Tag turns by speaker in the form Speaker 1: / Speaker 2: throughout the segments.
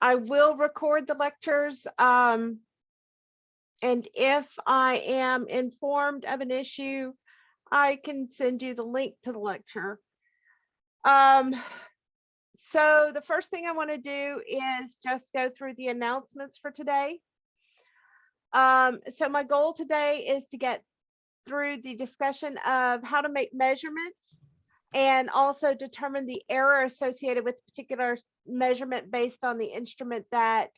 Speaker 1: I will record the lectures. And if I am informed of an issue, I can send you the link to the lecture. So the first thing I want to do is just go through the announcements for today. So my goal today is to get through the discussion of how to make measurements and also determine the error associated with particular measurement based on the instrument that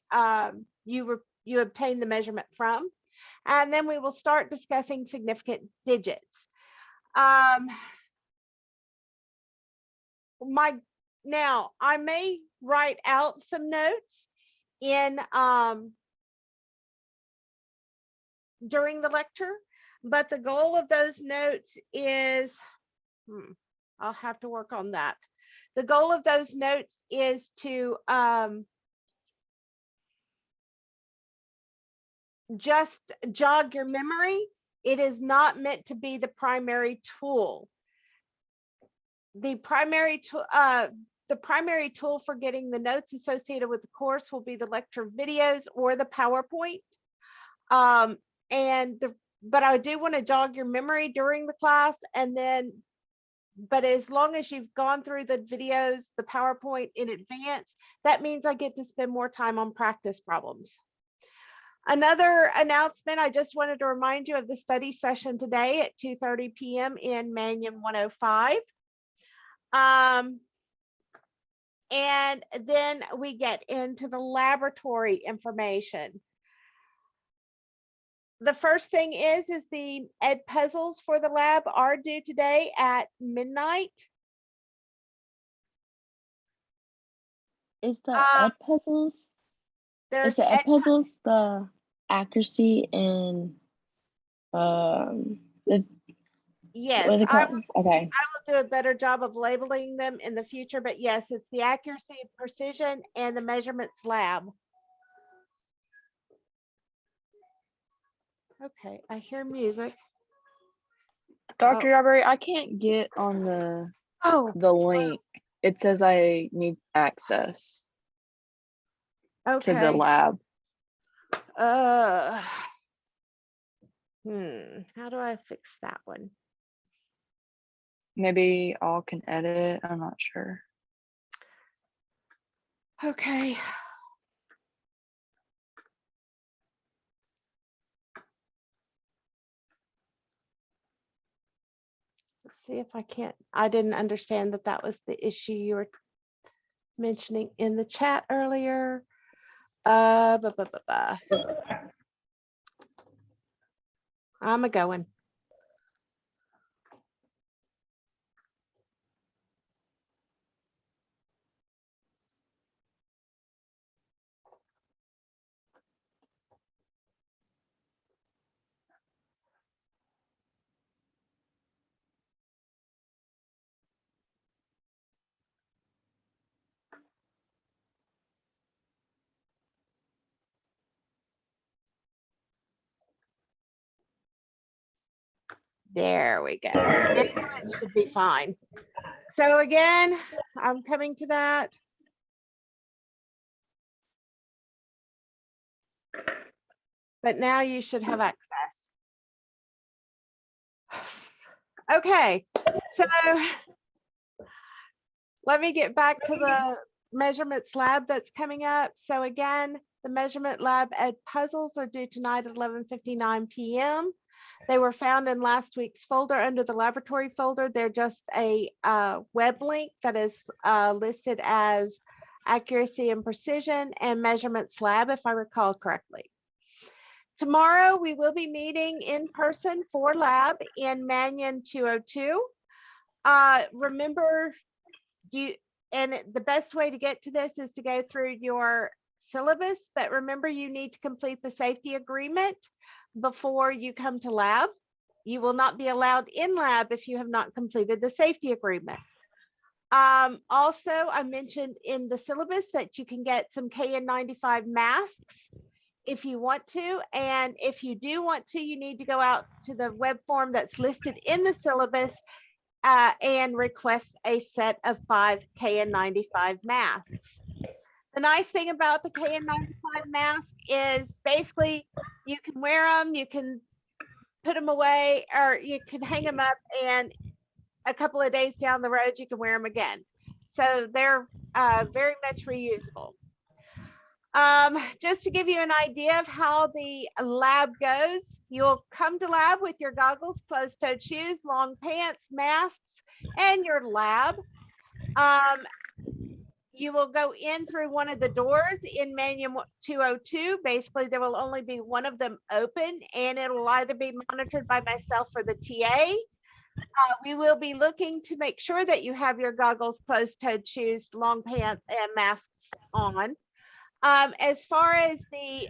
Speaker 1: you obtain the measurement from. And then we will start discussing significant digits. Now I may write out some notes in during the lecture, but the goal of those notes is, I'll have to work on that. The goal of those notes is to just jog your memory. It is not meant to be the primary tool. The primary tool for getting the notes associated with the course will be the lecture videos or the PowerPoint. But I do want to jog your memory during the class, and then, but as long as you've gone through the videos, the PowerPoint in advance, that means I get to spend more time on practice problems. Another announcement, I just wanted to remind you of the study session today at 2:30 p.m. in Mannion 105. And then we get into the laboratory information. The first thing is the Ed puzzles for the lab are due today at midnight.
Speaker 2: Is the Ed puzzles? Is the Ed puzzles the accuracy and
Speaker 1: yes,
Speaker 2: what is it called? Okay.
Speaker 1: I will do a better job of labeling them in the future, but yes, it's the accuracy, precision, and the measurements lab. Okay, I hear music.
Speaker 3: Dr. Yarbrough, I can't get on the link. It says I need access to the lab.
Speaker 1: How do I fix that one?
Speaker 3: Maybe all can edit. I'm not sure.
Speaker 1: Okay. Let's see if I can't. I didn't understand that that was the issue you were mentioning in the chat earlier. I'm a-going. There we go. It should be fine. So again, I'm coming to that. But now you should have access. Okay, so let me get back to the measurements lab that's coming up. So again, the measurement lab Ed puzzles are due tonight at 11:59 p.m. They were found in last week's folder under the laboratory folder. They're just a web link that is listed as accuracy and precision and measurements lab, if I recall correctly. Tomorrow, we will be meeting in person for lab in Mannion 202. Remember, and the best way to get to this is to go through your syllabus, but remember you need to complete the safety agreement before you come to lab. You will not be allowed in lab if you have not completed the safety agreement. Also, I mentioned in the syllabus that you can get some KN95 masks if you want to, and if you do want to, you need to go out to the web form that's listed in the syllabus and request a set of 5 KN95 masks. The nice thing about the KN95 mask is basically you can wear them, you can put them away, or you can hang them up, and a couple of days down the road, you can wear them again. So they're very much reusable. Just to give you an idea of how the lab goes, you'll come to lab with your goggles, closed-toed shoes, long pants, masks, and your lab. You will go in through one of the doors in Manual 202. Basically, there will only be one of them open, and it will either be monitored by myself or the TA. We will be looking to make sure that you have your goggles, closed-toed shoes, long pants, and masks on. As far as the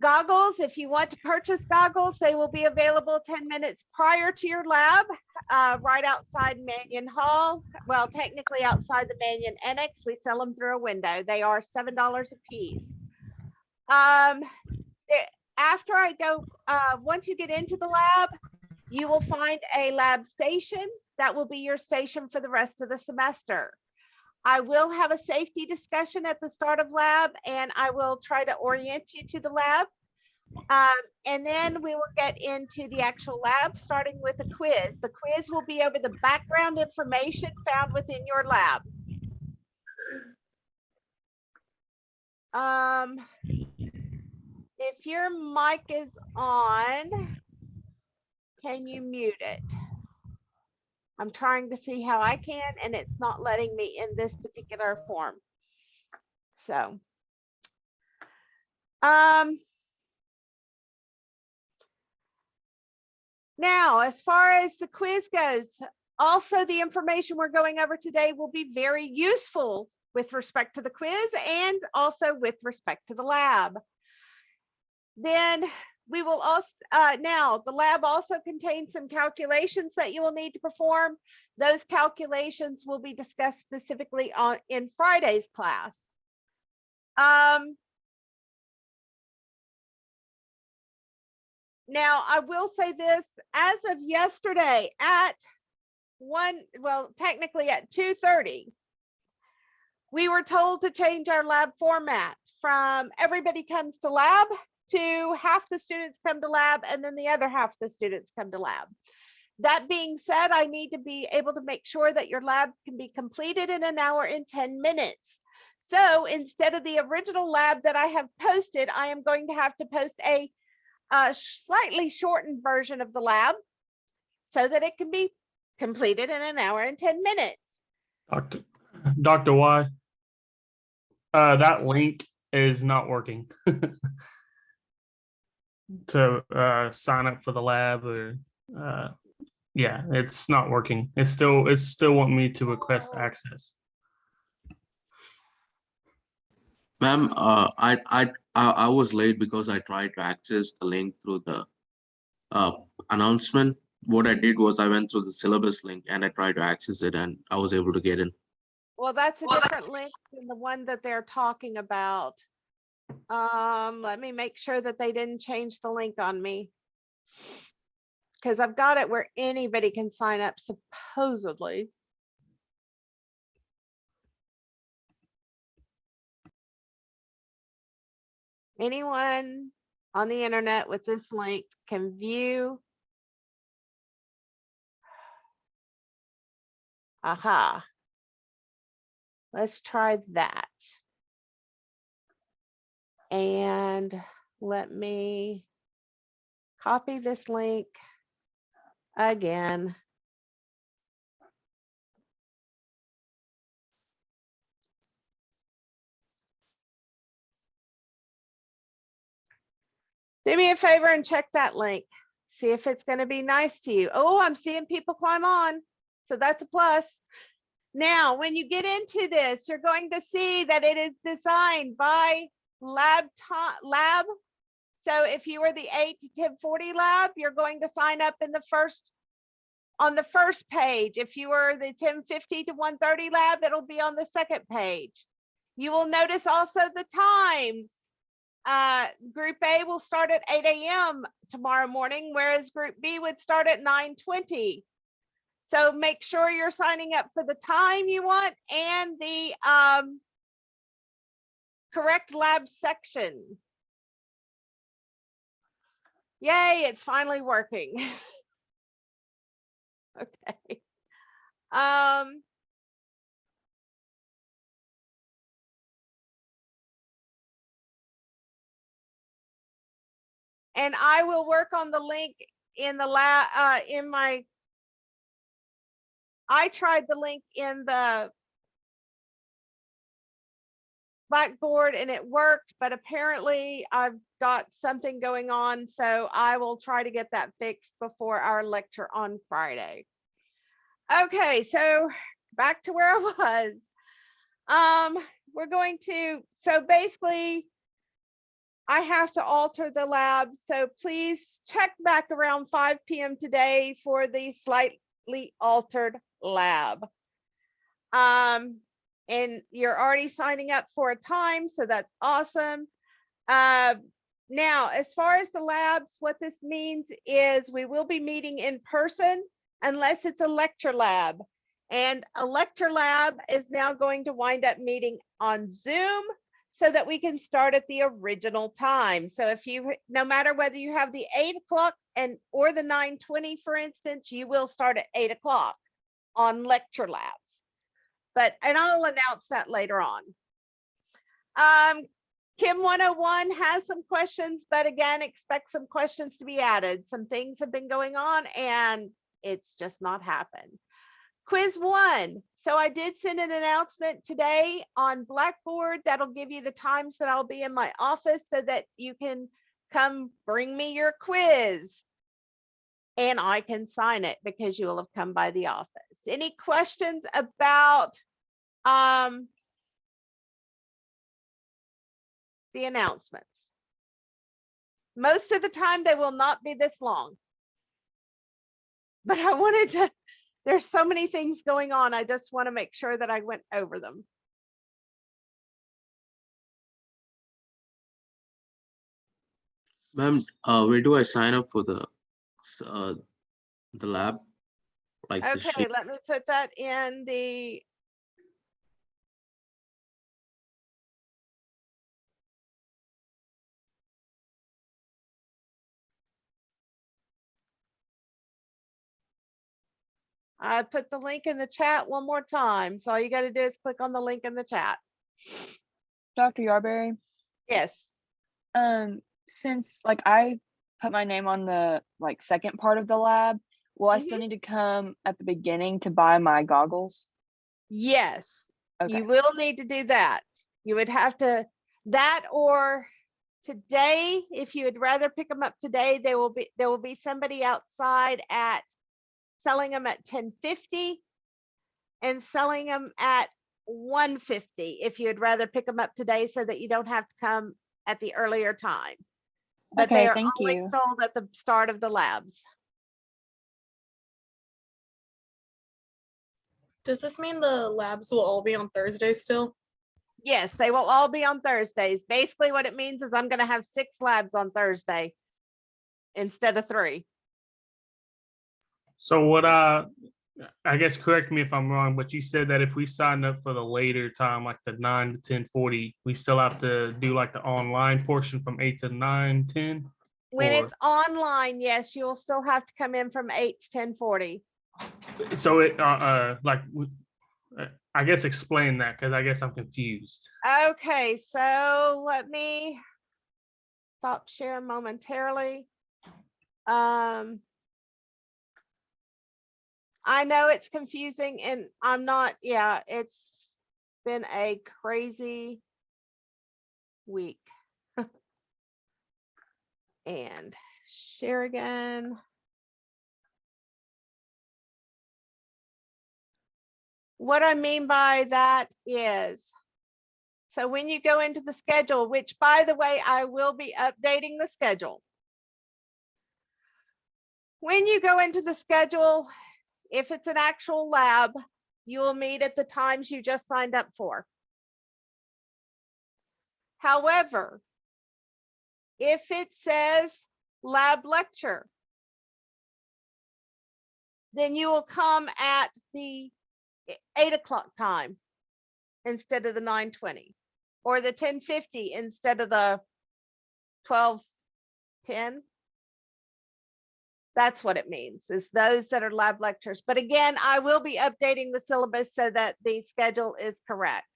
Speaker 1: goggles, if you want to purchase goggles, they will be available 10 minutes prior to your lab, right outside Mannion Hall. Well, technically outside the Mannion Annex. We sell them through a window. They are $7 a piece. After I go, once you get into the lab, you will find a lab station. That will be your station for the rest of the semester. I will have a safety discussion at the start of lab, and I will try to orient you to the lab. And then we will get into the actual lab, starting with a quiz. The quiz will be over the background information found within your lab. If your mic is on, can you mute it? I'm trying to see how I can, and it's not letting me in this particular form. So, now, as far as the quiz goes, also the information we're going over today will be very useful with respect to the quiz and also with respect to the lab. Then we will also, now the lab also contains some calculations that you will need to perform. Those calculations will be discussed specifically in Friday's class. Now I will say this, as of yesterday at technically at 2:30, we were told to change our lab format from everybody comes to lab to half the students come to lab and then the other half of the students come to lab. That being said, I need to be able to make sure that your lab can be completed in an hour and 10 minutes. So instead of the original lab that I have posted, I am going to have to post a slightly shortened version of the lab so that it can be completed in an hour and 10 minutes.
Speaker 4: Dr. Y, that link is not working. To sign up for the lab, or yeah, it's not working. It's still wanting me to request access.
Speaker 5: Ma'am, I was late because I tried to access the link through the announcement. What I did was I went through the syllabus link and I tried to access it, and I was able to get in.
Speaker 1: Well, that's a different link than the one that they're talking about. Let me make sure that they didn't change the link on me, because I've got it where anybody can sign up supposedly. Anyone on the internet with this link can view. Aha. Let's try that. And let me copy this link again. Do me a favor and check that link. See if it's going to be nice to you. Oh, I'm seeing people climb on. So that's a plus. Now, when you get into this, you're going to see that it is designed by lab. So if you were the 8 to 1040 lab, you're going to sign up in on the first page. If you were the 1050 to 130 lab, it'll be on the second page. You will notice also the times. Group A will start at 8 a.m. tomorrow morning, whereas Group B would start at 9:20. So make sure you're signing up for the time you want and the correct lab section. Yay, it's finally working. Okay. And I will work on the link in the lab, I tried the link in the Blackboard and it worked, but apparently I've got something going on. So I will try to get that fixed before our lecture on Friday. Okay, so back to where I was. We're going to, so basically I have to alter the lab. So please check back around 5 p.m. today for the slightly altered lab. And you're already signing up for a time, so that's awesome. Now, as far as the labs, what this means is we will be meeting in person unless it's a lecture lab. And a lecture lab is now going to wind up meeting on Zoom so that we can start at the original time. So if you, no matter whether you have the 8 o'clock or the 9:20, for instance, you will start at 8 o'clock on lecture labs. And I'll announce that later on. Kim 101 has some questions, but again, expect some questions to be added. Some things have been going on and it's just not happened. Quiz 1. So I did send an announcement today on Blackboard that'll give you the times that I'll be in my office so that you can come bring me your quiz. And I can sign it because you will have come by the office. Any questions about the announcements? Most of the time they will not be this long. But I wanted to, there's so many things going on. I just want to make sure that I went over them.
Speaker 5: Ma'am, where do I sign up for the lab? Like the
Speaker 1: Okay,
Speaker 5: sheet?
Speaker 1: let me put that in the I put the link in the chat one more time. So all you got to do is click on the link in the chat.
Speaker 3: Dr. Yarberry,
Speaker 1: Yes.
Speaker 3: since like I put my name on the like second part of the lab, will I still need to come at the beginning to buy my goggles?
Speaker 1: Yes.
Speaker 3: Okay.
Speaker 1: You will need to do that. You would have to, that or today, if you would rather pick them up today, there will be somebody outside at selling them at $10.50 and selling them at $1.50 if you'd rather pick them up today so that you don't have to come at the earlier time. But
Speaker 3: Okay,
Speaker 1: they are
Speaker 3: thank
Speaker 1: only
Speaker 3: you.
Speaker 1: sold at the start of the labs.
Speaker 6: Does this mean the labs will all be on Thursday still?
Speaker 1: Yes, they will all be on Thursdays. Basically what it means is I'm going to have 6 labs on Thursday instead of 3.
Speaker 4: So what I guess correct me if I'm wrong, but you said that if we sign up for the later time, like the 9 to 10:40, we still have to do like the online portion from 8 to 9:10?
Speaker 1: When
Speaker 4: Or-
Speaker 1: it's online, yes, you'll still have to come in from 8 to 10:40.
Speaker 4: So it like I guess explain that because I guess I'm confused.
Speaker 1: Okay, so let me stop sharing momentarily. I know it's confusing and I'm not, yeah, it's been a crazy week. And share again. What I mean by that is, so when you go into the schedule, which by the way, I will be updating the schedule. When you go into the schedule, if it's an actual lab, you will meet at the times you just signed up for. However, if it says lab lecture, then you will come at the 8 o'clock time instead of the 9:20, or the 10:50 instead of the 12:10. That's what it means, is those that are lab lectures. But again, I will be updating the syllabus so that the schedule is correct.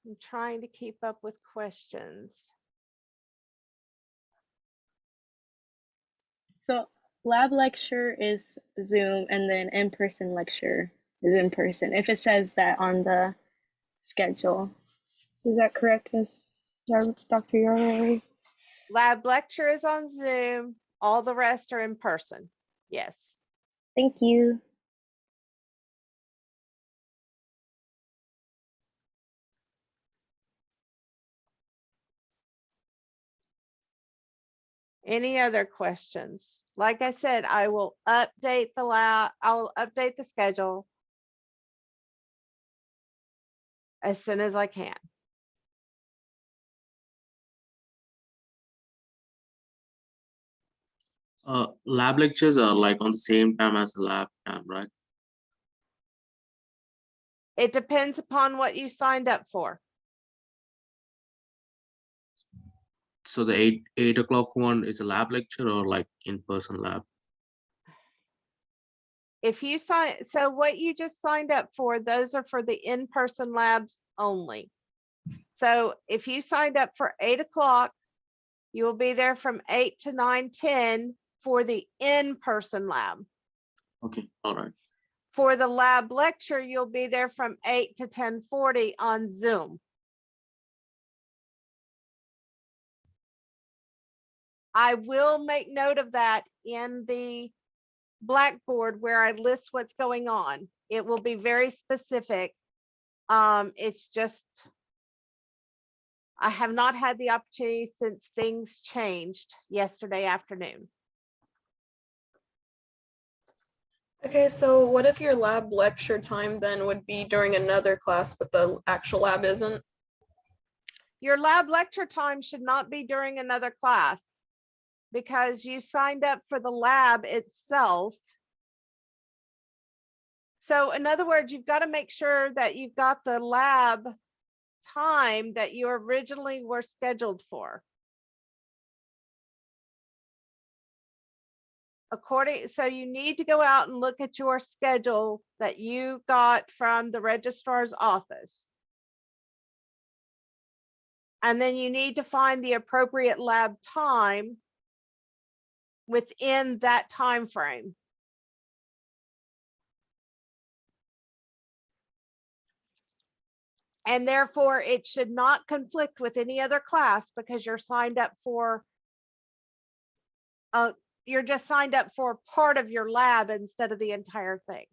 Speaker 1: I'm trying to keep up with questions.
Speaker 2: So lab lecture is Zoom and then in-person lecture is in person. If it says that on the schedule. Is that correct, Dr. Yarbrough?
Speaker 1: Lab lecture is on Zoom. All the rest are in person. Yes.
Speaker 2: Thank you.
Speaker 1: Any other questions? Like I said, I will update the lab. I will update the schedule as soon as I can.
Speaker 5: Lab lectures are like on the same time as the lab time, right?
Speaker 1: It depends upon what you signed up for.
Speaker 5: So the 8 o'clock one is a lab lecture or like in-person lab?
Speaker 1: If you sign, so what you just signed up for, those are for the in-person labs only. So if you signed up for 8 o'clock, you will be there from 8 to 9:10 for the in-person lab.
Speaker 5: Okay, all right.
Speaker 1: For the lab lecture, you'll be there from 8 to 10:40 on Zoom. I will make note of that in the Blackboard where I list what's going on. It will be very specific. It's just, I have not had the opportunity since things changed yesterday afternoon.
Speaker 6: Okay, so what if your lab lecture time then would be during another class, but the actual lab isn't?
Speaker 1: Your lab lecture time should not be during another class because you signed up for the lab itself. So in other words, you've got to make sure that you've got the lab time that you originally were scheduled for. So you need to go out and look at your schedule that you got from the registrar's office. And then you need to find the appropriate lab time within that time frame. And therefore it should not conflict with any other class because you're signed up for you're just signed up for part of your lab instead of the entire thing.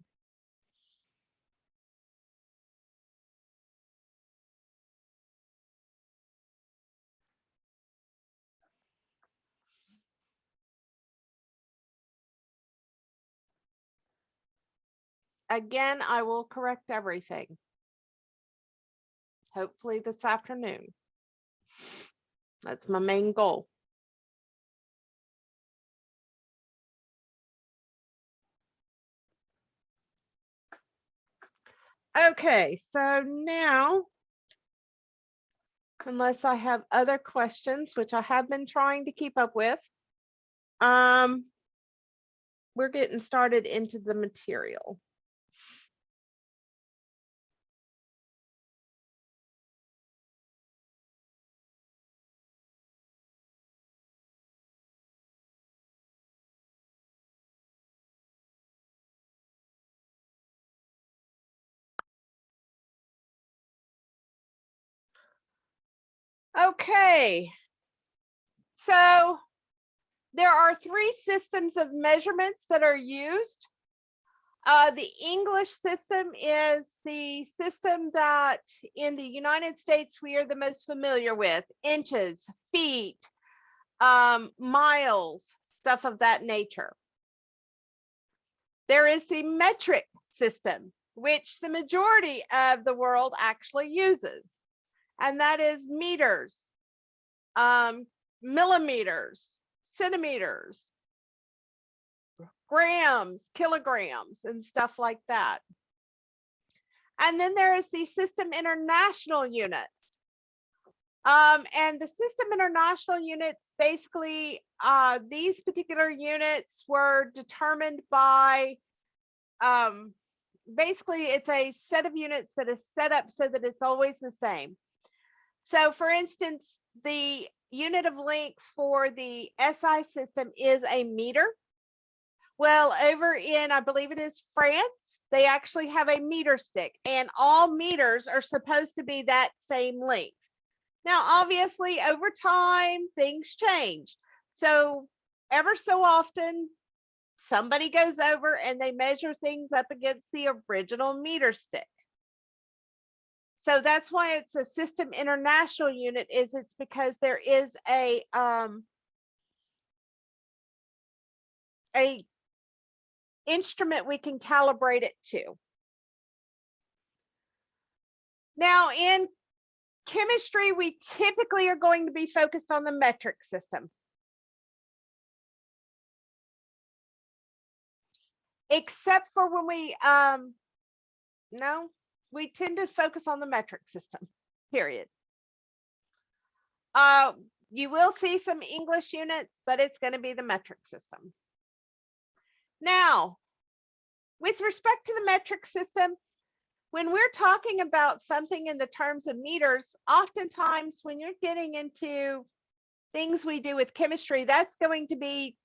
Speaker 1: Again, I will correct everything. Hopefully this afternoon. That's my main goal. Okay, so now, unless I have other questions, which I have been trying to keep up with, we're getting started into the material. Okay, so there are 3 systems of measurements that are used. The English system is the system that in the United States we are the most familiar with: inches, feet, miles, stuff of that nature. There is the metric system, which the majority of the world actually uses, and that is meters, millimeters, centimeters, grams, kilograms, and stuff like that. And then there is the System International units. And the System International units, basically, these particular units were determined by, basically, it's a set of units that is set up so that it's always the same. So for instance, the unit of length for the SI system is a meter. Well, over in, I believe it is France, they actually have a meter stick, and all meters are supposed to be that same length. Now, obviously, over time, things change. So ever so often, somebody goes over and they measure things up against the original meter stick. So that's why it's a System International unit, is it's because there is a instrument we can calibrate it to. Now, in chemistry, we typically are going to be focused on the metric system. Except for when we, no, we tend to focus on the metric system, period. You will see some English units, but it's going to be the metric system. Now, with respect to the metric system, when we're talking about something in the terms of meters, oftentimes when you're getting into things we do with chemistry, that's going to be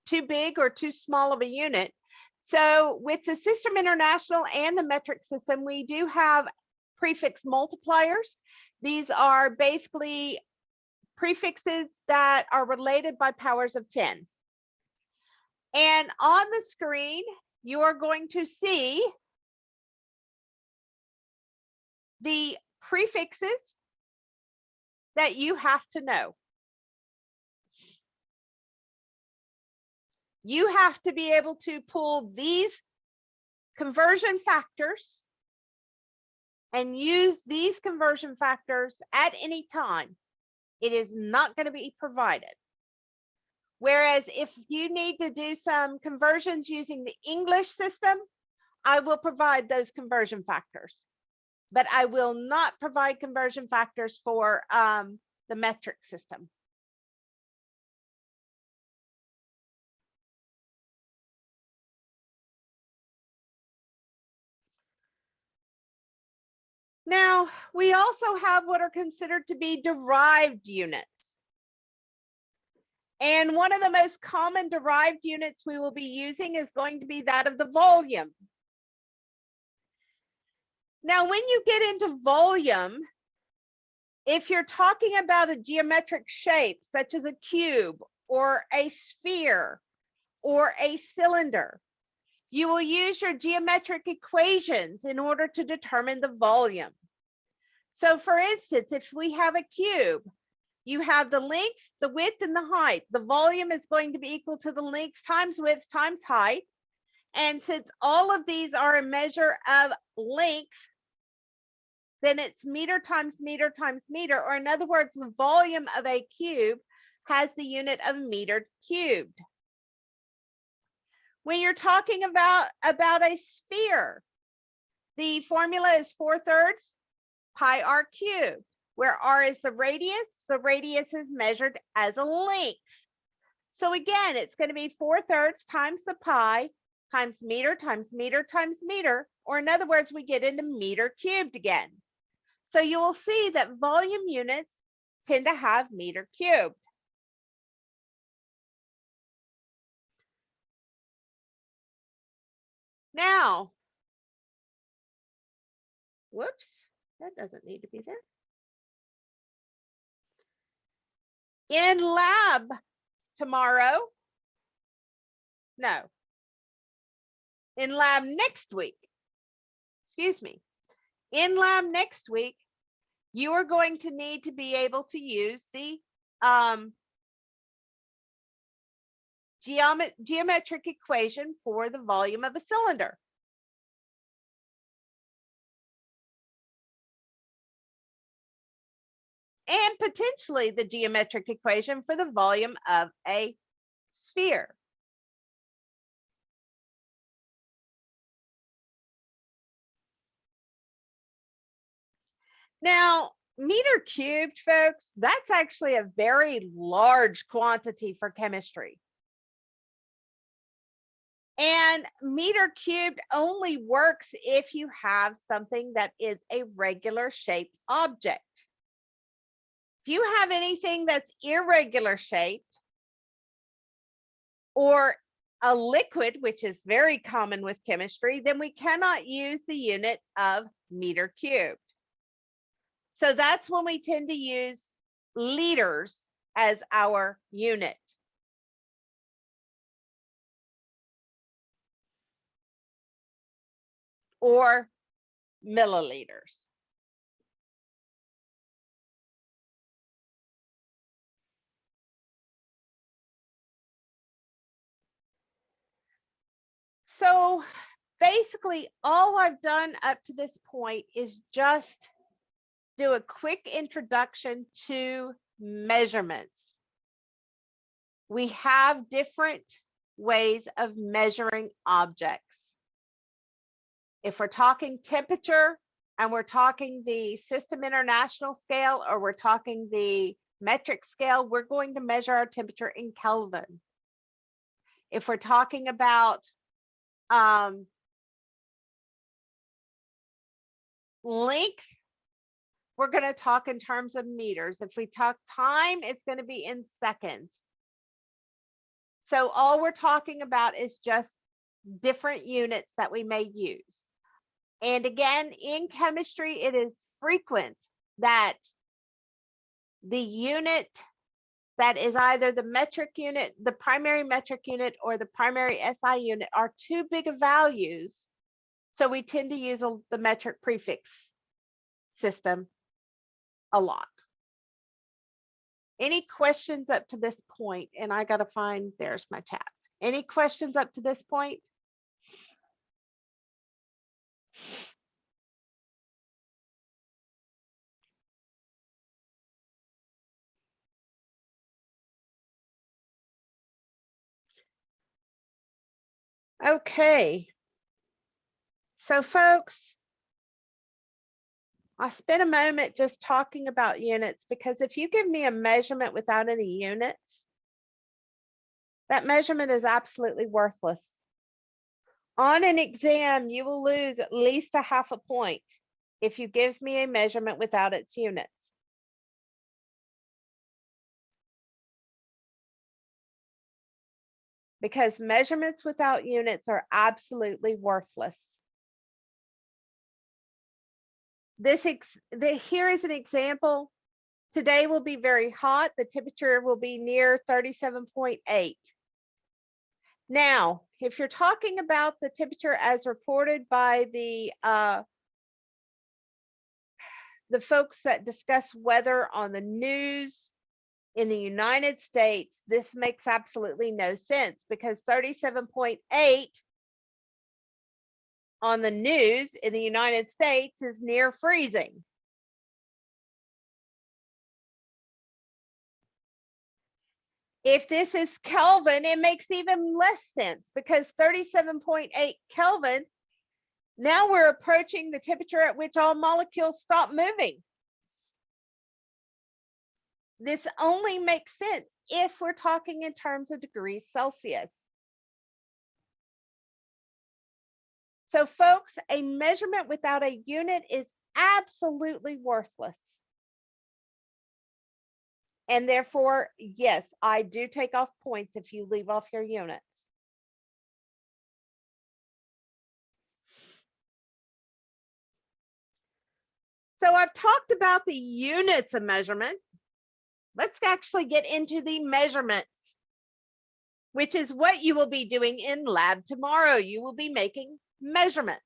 Speaker 1: too big or too small of a unit. So with the System International and the metric system, we do have prefix multipliers. These are basically prefixes that are related by powers of 10. And on the screen, you are going to see the prefixes that you have to know. You have to be able to pull these conversion factors and use these conversion factors at any time. It is not going to be provided. Whereas if you need to do some conversions using the English system, I will provide those conversion factors. But I will not provide conversion factors for the metric system. Now, we also have what are considered to be derived units. And one of the most common derived units we will be using is going to be that of the volume. Now, when you get into volume, if you're talking about a geometric shape, such as a cube or a sphere or a cylinder, you will use your geometric equations in order to determine the volume. So for instance, if we have a cube, you have the length, the width, and the height. The volume is going to be equal to the length times width times height. And since all of these are a measure of length, then it's meter times meter times meter, or in other words, the volume of a cube has the unit of meter cubed. When you're talking about a sphere, the formula is 4/3 pi r cubed, where r is the radius is measured as a length. So again, it's going to be 4/3 times the pi times meter times meter times meter, or in other words, we get into meter cubed again. So you will see that volume units tend to have meter cubed. Now, whoops, that doesn't need to be there. In lab tomorrow, no, in lab next week, excuse me, in lab next week, you are going to need to be able to use the geometric equation for the volume of a cylinder. and potentially the geometric equation for the volume of a sphere. Now, meter cubed, folks, that's actually a very large quantity for chemistry. And meter cubed only works if you have something that is a regular shaped object. If you have anything that's irregular shaped or a liquid, which is very common with chemistry, then we cannot use the unit of meter cubed. So that's when we tend to use liters as our unit. Or milliliters. So basically, all I've done up to this point is just do a quick introduction to measurements. We have different ways of measuring objects. If we're talking temperature and we're talking the System International scale, or we're talking the metric scale, we're going to measure our temperature in Kelvin. If we're talking about length, we're going to talk in terms of meters. If we talk time, it's going to be in seconds. So all we're talking about is just different units that we may use. And again, in chemistry, it is frequent that the unit that is either the metric unit, the primary metric unit, or the primary SI unit are too big of values. So we tend to use the metric prefix system a lot. Any questions up to this point? And I got to find, there's my chat. Any questions up to this point? Okay. So folks, I spent a moment just talking about units, because if you give me a measurement without any units, that measurement is absolutely worthless. On an exam, you will lose at least a half a point if you give me a measurement without its units. Because measurements without units are absolutely worthless. Here is an example. Today will be very hot. The temperature will be near 37.8. Now, if you're talking about the temperature as reported by the folks that discuss weather on the news in the United States, this makes absolutely no sense, because 37.8 on the news in the United States is near freezing. If this is Kelvin, it makes even less sense, because 37.8 Kelvin, now we're approaching the temperature at which all molecules stop moving. This only makes sense if we're talking in terms of degrees Celsius. So folks, a measurement without a unit is absolutely worthless. And therefore, yes, I do take off points if you leave off your units. So I've talked about the units of measurement. Let's actually get into the measurements, which is what you will be doing in lab tomorrow. You will be making measurements.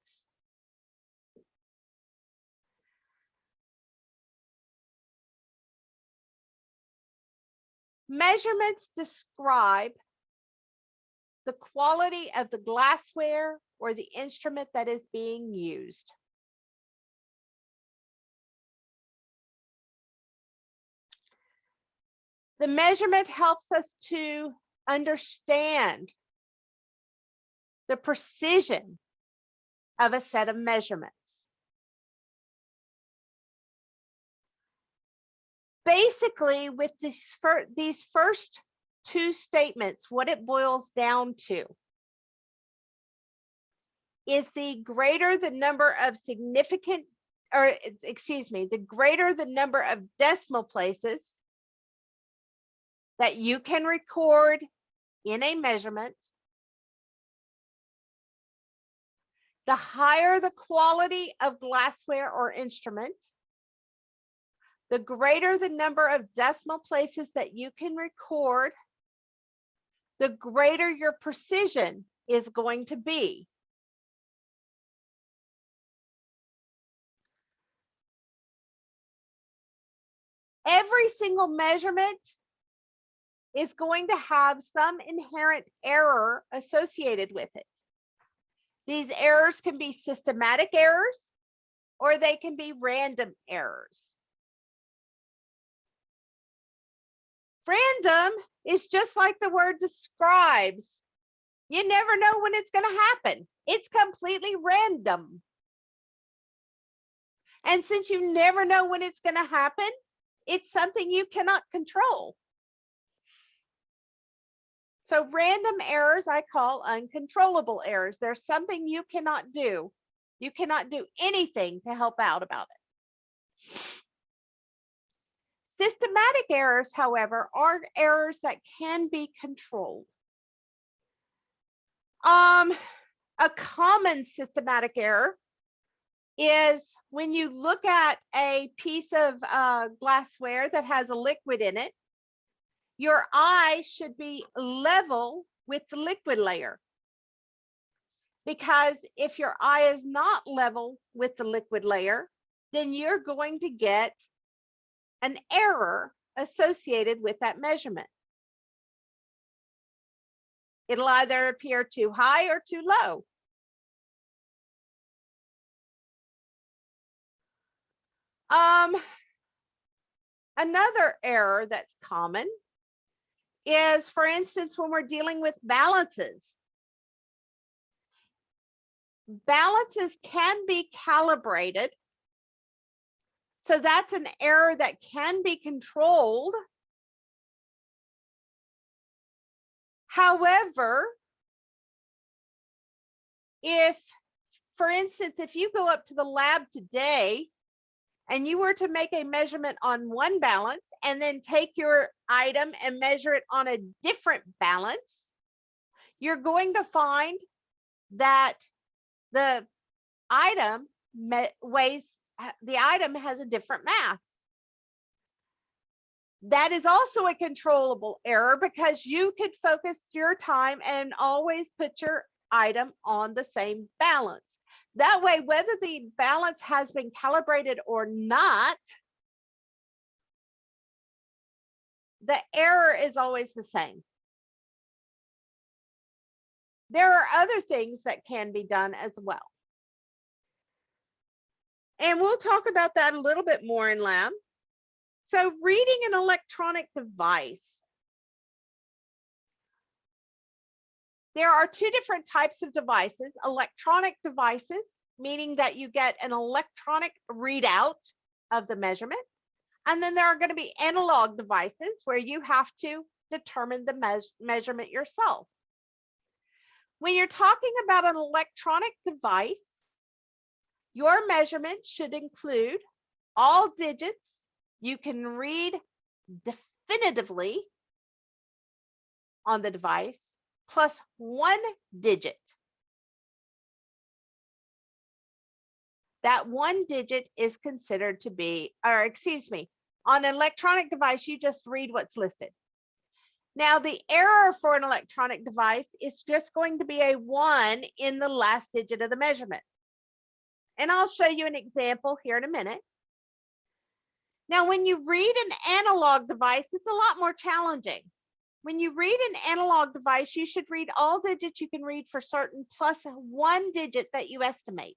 Speaker 1: Measurements describe the quality of the glassware or the instrument that is being used. The measurement helps us to understand the precision of a set of measurements. Basically, with these first two statements, what it boils down to is the greater the number of significant, or excuse me, the greater the number of decimal places that you can record in a measurement, the higher the quality of glassware or instrument, the greater the number of decimal places that you can record, the greater your precision is going to be. Every single measurement is going to have some inherent error associated with it. These errors can be systematic errors, or they can be random errors. Random is just like the word describes. You never know when it's going to happen. It's completely random. And since you never know when it's going to happen, it's something you cannot control. So random errors I call uncontrollable errors. There's something you cannot do. You cannot do anything to help out about it. Systematic errors, however, are errors that can be controlled. A common systematic error is when you look at a piece of glassware that has a liquid in it, your eye should be level with the liquid layer. Because if your eye is not level with the liquid layer, then you're going to get an error associated with that measurement. It'll either appear too high or too low. Another error that's common is, for instance, when we're dealing with balances. Balances can be calibrated. So that's an error that can be controlled. However, if, for instance, if you go up to the lab today and you were to make a measurement on one balance and then take your item and measure it on a different balance, you're going to find that the item has a different mass. That is also a controllable error because you could focus your time and always put your item on the same balance. That way, whether the balance has been calibrated or not, the error is always the same. There are other things that can be done as well. And we'll talk about that a little bit more in lab. So reading an electronic device. There are two different types of devices. Electronic devices, meaning that you get an electronic readout of the measurement. And then there are going to be analog devices where you have to determine the measurement yourself. When you're talking about an electronic device, your measurement should include all digits you can read definitively on the device, plus one digit. That one digit is considered to be, or excuse me, on an electronic device, you just read what's listed. Now, the error for an electronic device is just going to be a 1 in the last digit of the measurement. And I'll show you an example here in a minute. Now, when you read an analog device, it's a lot more challenging. When you read an analog device, you should read all digits you can read for certain plus one digit that you estimate.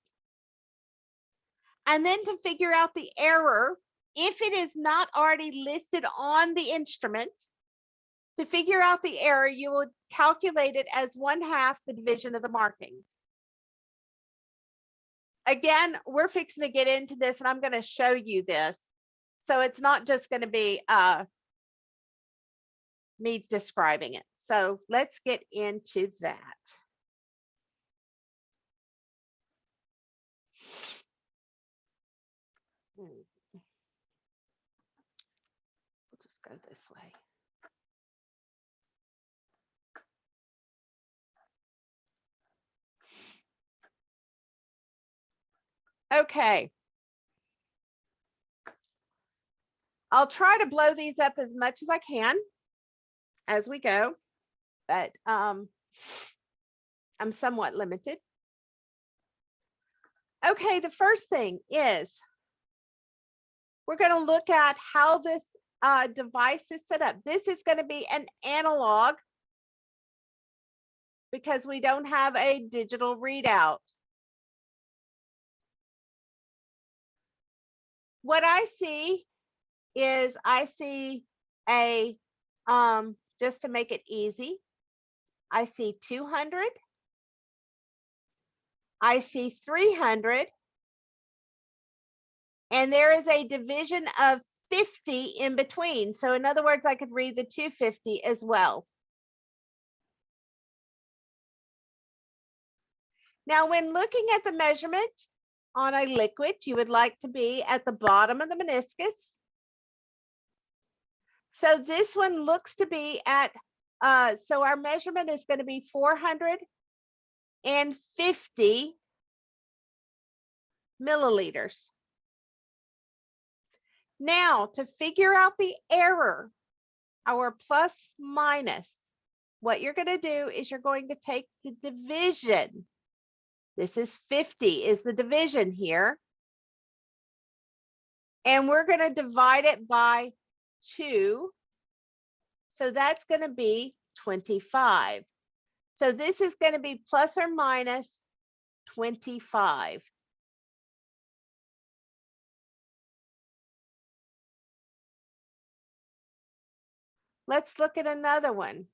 Speaker 1: And then to figure out the error, if it is not already listed on the instrument, To figure out the error, you will calculate it as 1/2 the division of the markings. Again, we're fixing to get into this and I'm going to show you this. So it's not just going to be me describing it. So let's get into that. We'll just go this way. Okay. I'll try to blow these up as much as I can as we go, but I'm somewhat limited. Okay, the first thing is we're going to look at how this device is set up. This is going to be an analog because we don't have a digital readout. What I see is I see a, just to make it easy, I see 200, I see 300, and there is a division of 50 in between. So in other words, I could read the 250 as well. Now, when looking at the measurement on a liquid, you would like to be at the bottom of the meniscus. So this one looks to be at, so our measurement is going to be 450 milliliters. Now, to figure out the error, our plus minus, what you're going to do is you're going to take the division. This is 50 is the division here. And we're going to divide it by 2. So that's going to be 25. So this is going to be plus or minus 25. Let's look at another one.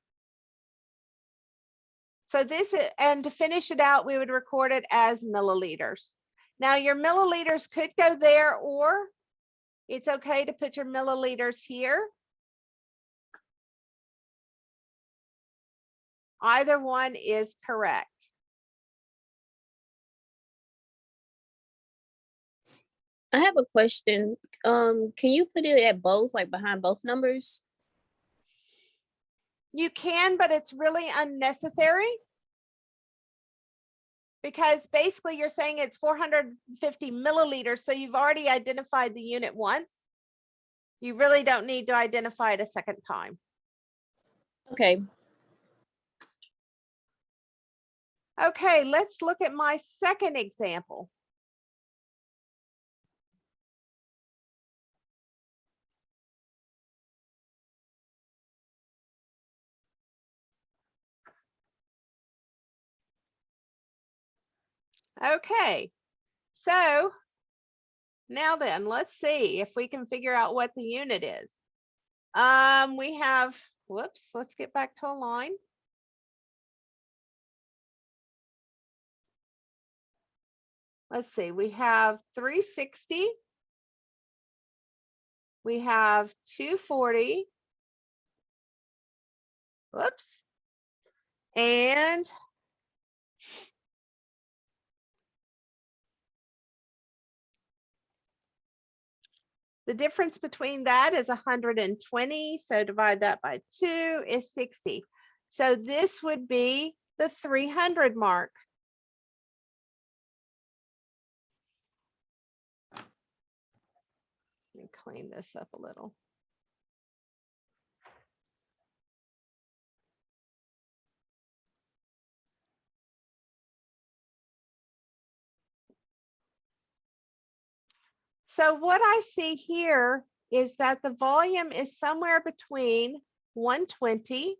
Speaker 1: So this is, and to finish it out, we would record it as milliliters. Now your milliliters could go there, or it's okay to put your milliliters here. Either one is correct.
Speaker 7: I have a question. Can you put it at both, like behind both numbers?
Speaker 1: You can, but it's really unnecessary because basically you're saying it's 450 milliliters. So you've already identified the unit once. You really don't need to identify it a second time.
Speaker 7: Okay.
Speaker 1: Okay, let's look at my second example. Okay, so now then, let's see if we can figure out what the unit is. We have, whoops, let's get back to a line. Let's see, we have 360. We have 240. Whoops. And the difference between that is 120. So divide that by 2 is 60. So this would be the 300 mark. Let me clean this up a little. So what I see here is that the volume is somewhere between 120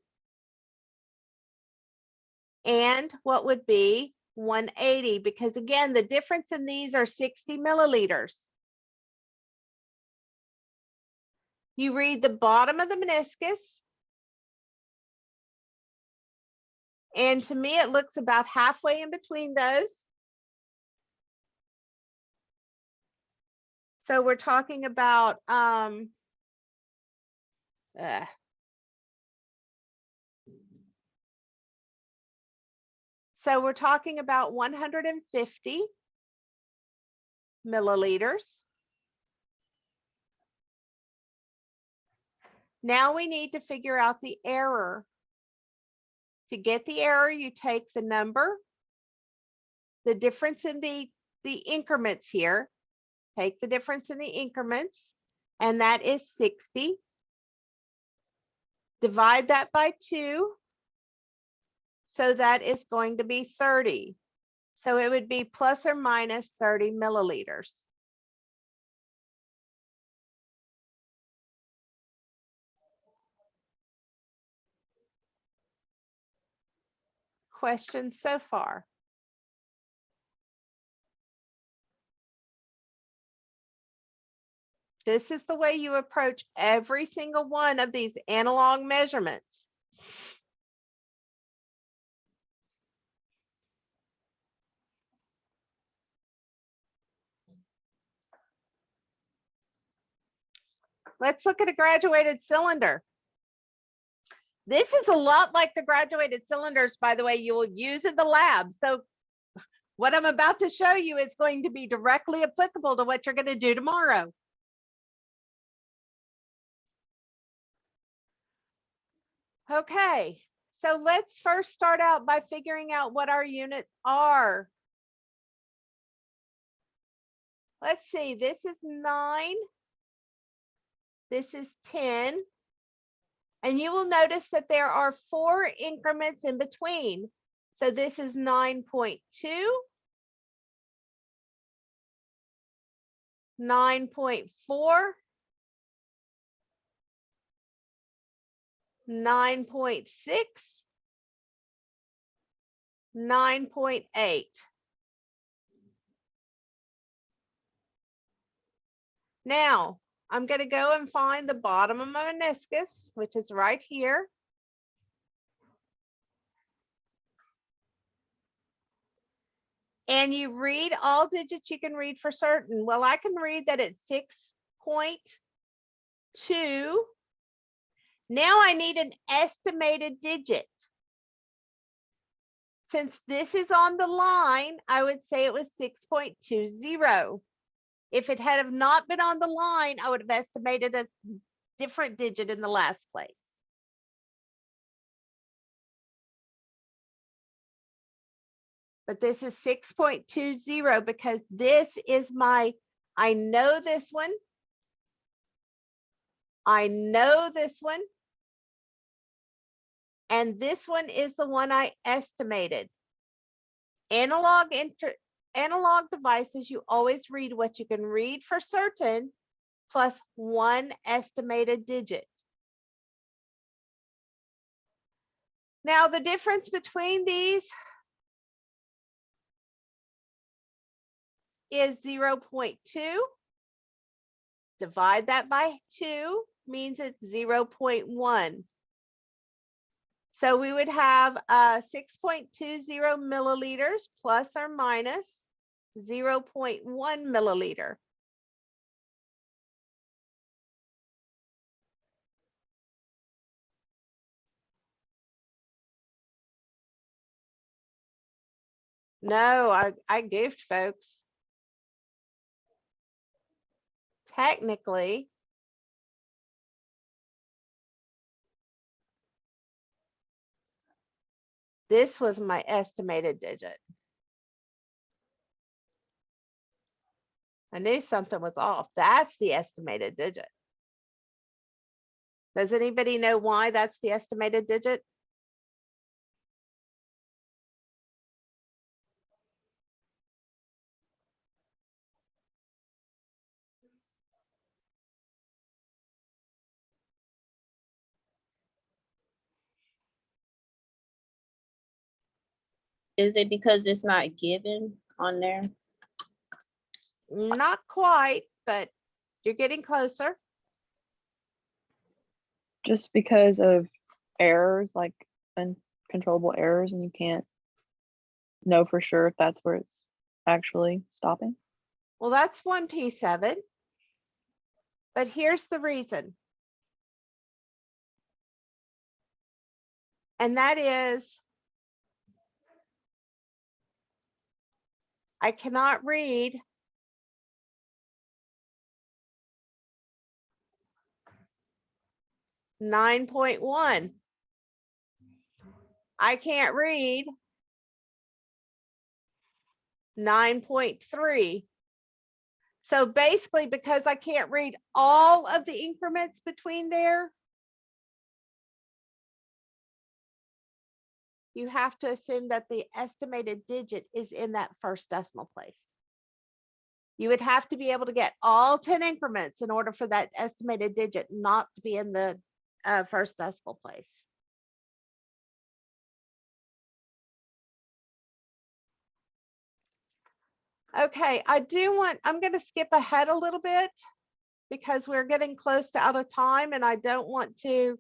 Speaker 1: and what would be 180, because again, the difference in these are 60 milliliters. You read the bottom of the meniscus And to me, it looks about halfway in between those. So we're talking about so we're talking about 150 milliliters. Now we need to figure out the error. To get the error, you take the number, the difference in the increments here, take the difference in the increments, and that is 60. Divide that by 2. So that is going to be 30. So it would be plus or minus 30 milliliters. Questions so far? This is the way you approach every single one of these analog measurements. Let's look at a graduated cylinder. This is a lot like the graduated cylinders, by the way, you will use in the lab. So what I'm about to show you is going to be directly applicable to what you're going to do tomorrow. Okay, so let's first start out by figuring out what our units are. Let's see, this is 9. This is 10. And you will notice that there are 4 increments in between. So this is 9.2, 9.4, 9.6, 9.8. Now, I'm going to go and find the bottom of my meniscus, which is right here. And you read all digits you can read for certain. Well, I can read that it's 6.2. Now I need an estimated digit. Since this is on the line, I would say it was 6.20. If it had have not been on the line, I would have estimated a different digit in the last place. But this is 6.20 because this is my, I know this one. I know this one. And this one is the one I estimated. Analog devices, you always read what you can read for certain plus 1 estimated digit. Now the difference between these is 0.2. Divide that by 2 means it's 0.1. So we would have 6.20 milliliters plus or minus 0.1 milliliter. No, I goofed, folks. Technically, this was my estimated digit. I knew something was off. That's the estimated digit. Does anybody know why that's the estimated digit?
Speaker 7: Is it because it's not given on there?
Speaker 1: Not quite, but you're getting closer.
Speaker 3: Just because of errors like controllable errors and you can't know for sure if that's where it's actually stopping?
Speaker 1: Well, that's one piece of it. But here's the reason. And that is, I cannot read (9.1). I can't read 9.3. So basically, because I can't read all of the increments between there, you have to assume that the estimated digit is in that first decimal place. You would have to be able to get all 10 increments in order for that estimated digit not to be in the first decimal place. Okay, I'm going to skip ahead a little bit because we're getting close to out of time, and I don't want to,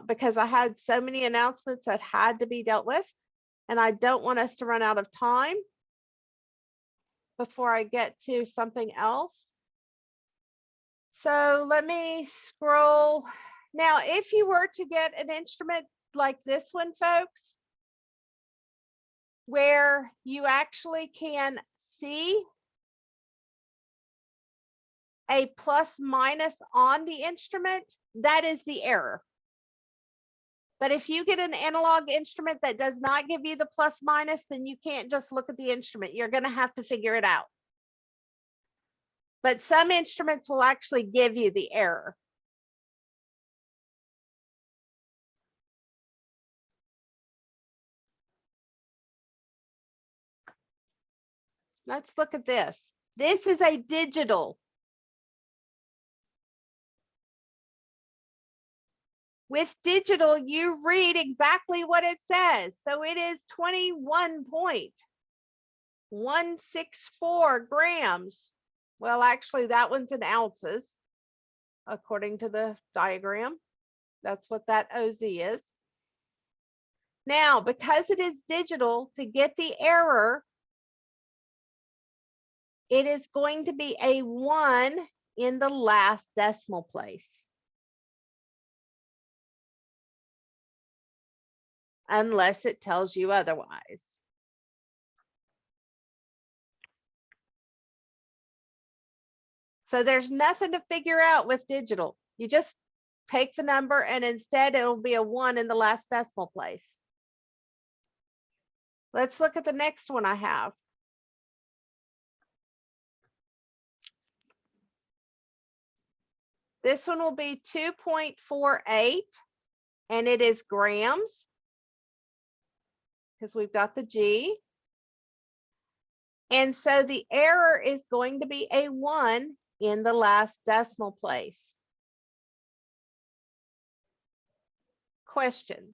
Speaker 1: because I had so many announcements that had to be dealt with, and I don't want us to run out of time before I get to something else. So let me scroll. Now, if you were to get an instrument like this one, folks, where you actually can see a plus minus on the instrument, that is the error. But if you get an analog instrument that does not give you the plus minus, then you can't just look at the instrument. You're going to have to figure it out. But some instruments will actually give you the error. Let's look at this. This is a digital. With digital, you read exactly what it says. So it is 21.164 grams. Well, actually, that one's in ounces, according to the diagram. That's what that OZ is. Now, because it is digital, to get the error, it is going to be a 1 in the last decimal place. Unless it tells you otherwise. So there's nothing to figure out with digital. You just take the number and instead it'll be a 1 in the last decimal place. Let's look at the next one I have. This one will be 2.48 and it is grams because we've got the G. And so the error is going to be a 1 in the last decimal place. Questions?